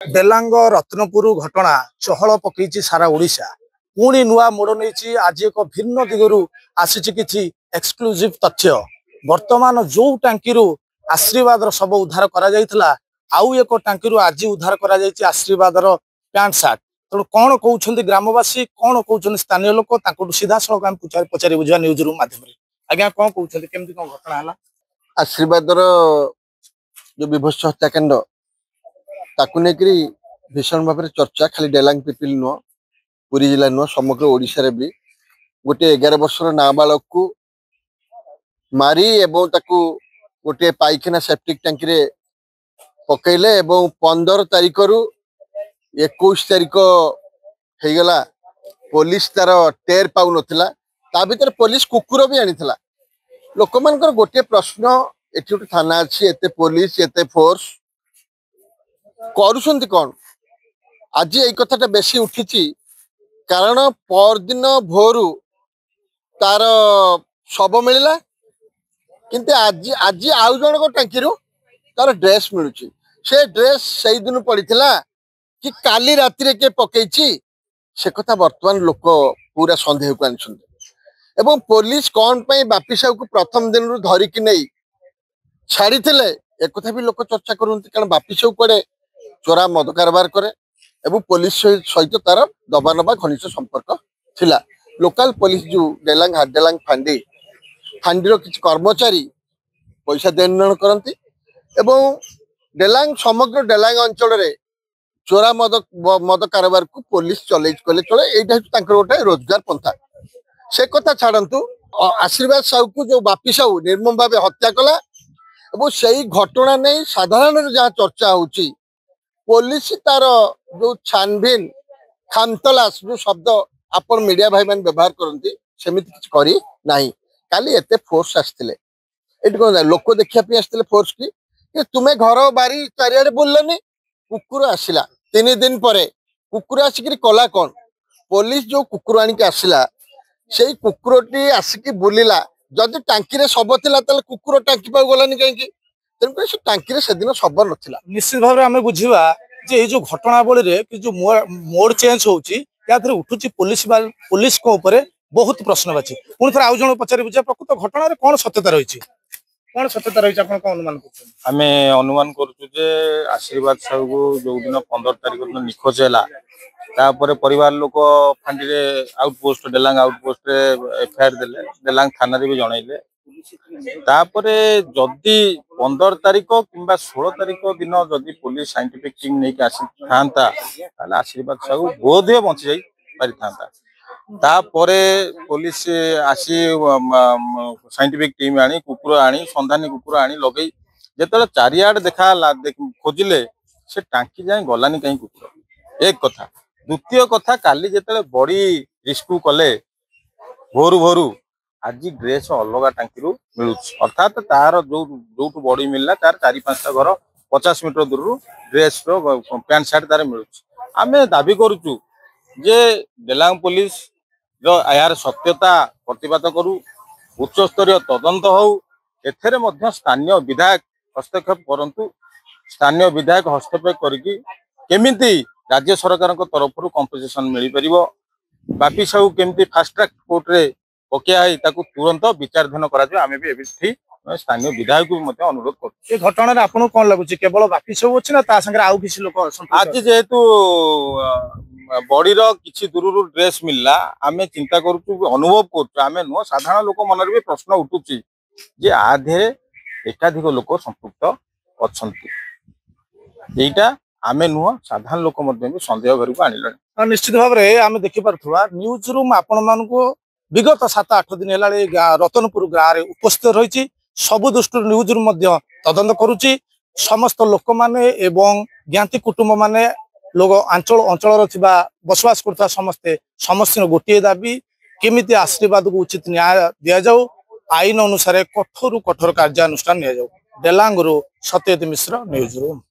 डेलांग रत्नपुर घटना चहल पकई सारा ओडिशा पुणी नुआ मोड़ नहीं आज एक भिन्न दिगरु आसी किछि एक्सक्लूसिव तथ्य वर्तमान जो टांकी आशीर्वाद शब उद्धार करा आउ एक टांकी आज उद्धार करा आशीर्वाद पैंट सार्ट तेणु कौन कहते ग्रामवासी कौन कहते स्थानीय लोक सीधा सड़क पचारि बुझा न्यूज रूम माध्यम आज्ञा कौन कहते केमती कौन घटना है आशीर्वाद जो विभत्स हत्याकांड ताकू नेकरी भीषण भाव चर्चा खाली डेलांग पिपिल नुह पुरी जिला नुह समग्र ओडिशा भी गोटे 11 वर्षर नाबालक को मारी एवं ताकू गोटे पाइखाना सेप्टिक टैंकी रे पकईले एवं 15 तारिख रु 21 तारिख हो गला पुलिस तार टेर पाउ नथिला ता भीतर पुलिस कुकुर भी आनीथिला लोक मानकर गोटे प्रश्न एठी गोटे थाना अच्छी एते पुलिस एते फोर्स करुछंती कौन आज यही कथाटा बेसी उठी कारण परदिन भोरु तार शव मिलला किंतु आज आज आउ जन टांकी तार ड्रेस मिलुची से ड्रेस से दिन पड़ीला कि काली राति के पकई से कथा बर्तमान लोक पूरा सन्देह को आनी एवं पुलिस कौन पे बापी साहू को प्रथम दिन रु धरिकी नहीं छाड़ी एक भी लोक चर्चा करते कारण बापी साहू कड़े चोरा मद कारबार करे एवं पुलिस सहित तार दबा नबा घनिष्ठ संपर्क थिला लोकल पुलिस जो डेलांग हाडेलांग फांडी फांडीर किसी कर्मचारी पैसा देन नेन करती एवं डेलांग समग्र डेलांग अंचल रे चोरा मद कारबार को पुलिस चले चले यहाँ गोटे रोजगार पंथा से कथा छाड़ू आशीर्वाद साहू को जो बापी साहू निर्मम भाव हत्या कला एवं से घटना नहीं साधारण जहाँ चर्चा होची पुलिस तार जो छानबीन खामतलाश जो शब्द आपण मीडिया भाई मान व्यवहार करती सेमिति किछ करी नाही काली एते फोर्स आस्थिले एटी कोन लोक देखिया आस्थिले फोर्स की तुम्हें घर बारी चारियाडे बुललनी कुकुर आसिला 3 दिन परे कुकुर आसिक कला कौन पुलिस जो कुकुर आनिक आसिला से कुकुरटी आसिक बुलिला जदि टांकी रे शब थिला ताले कुकुर टांकी पाउ गलानी कहीं तेणुक से टांकी से दिन सब नाला निश्चित भाव आम बुझा जे जो घटनावली कि जो मोड चेंज होची उठुची पुलिस को ऊपर बहुत प्रश्नवाची पुणी थे आउ जन पचारि बुझा प्रकृत घटना कौन सत्यता रही कौन सत्यता रही अनुमान आम अनुमान करुचे आशीर्वाद साहू को जो दिन 15 तारिख दिन निखोज है परिवार लोक फांडी आउटपोस्ट डेलांग आउटपोस्ट एफआईआर देले डेलांग थाना भी जनइले तापरे जदि 15 तारिख किंबा 16 तारिख दिन जदि पुलिस साइंटिफिक टीम नहीं आसी था आशीर्वाद साहू बोध हुए बंची जाई पारि था तापरे पुलिस आसी साइंटिफिक टीम आनी कुकुर आनी संधानी कुकुर आनी लगे जिते चारियाड देखा खोजिले से टांकी जाए गलानी कहीं कुकुर एक कथा द्वितीय कथा काली जिते बड़ी रिस्क कले भोरु भोरु आज ड्रेस अलग टांकी मिलू अर्थात तार जो बॉडी मिलला तार 4-5टा घर 50 मीटर दूर ड्रेस पैंट सार्ट तार मिलू आम दाबी करुचु जे डेलांग पुलिस जो यार सत्यता प्रतिपाद करू उच्च स्तरीय तदंत हो एथेरे मध्य स्थानीय विधायक हस्तक्षेप करंतु स्थानीय विधायक हस्तक्षेप करके केमिति राज्य सरकार तरफ कंपनसेशन मिल पारिबो बापी साहू केमिति फास्ट ट्रैक कोर्ट रे पकिया तुरंत विचारधीन करें भी स्थानीय विधायक भी अनुरोध कर घटना आपको कौन लगुच केवल बापी सब अच्छी ना संगे आउ किसी लोक आज जेहेतु बॉडीर किसी दूर ड्रेस मिलला आम चिंता करुचु अनुभव करें नुह साधारण लोक मन भी प्रश्न उठुची जे आधे एकाधिक लोक संपुक्त अच्छा यहीटा आम नुह साधारण लोक भी सन्देह घर को आनिले निश्चित भाव में आम देखिपा न्यूज रूम आपण विगत 7-8 दिन है रतनपुर गाँव में उपस्थित रही सबु दृष्टि न्यूज रूम तदंत करुच्ची समस्त लोक मैंने एवं ज्ञाति कुटुंब माने लोग अंचल बसवास करता समस्ते समस्त गोटे दाबी केमिति आशीर्वाद को उचित न्याय दि जाऊ आईन अनुसार कठोर कार्यानुष्ठान नि डेलांग सत्यजित मिश्र न्यूज रूम।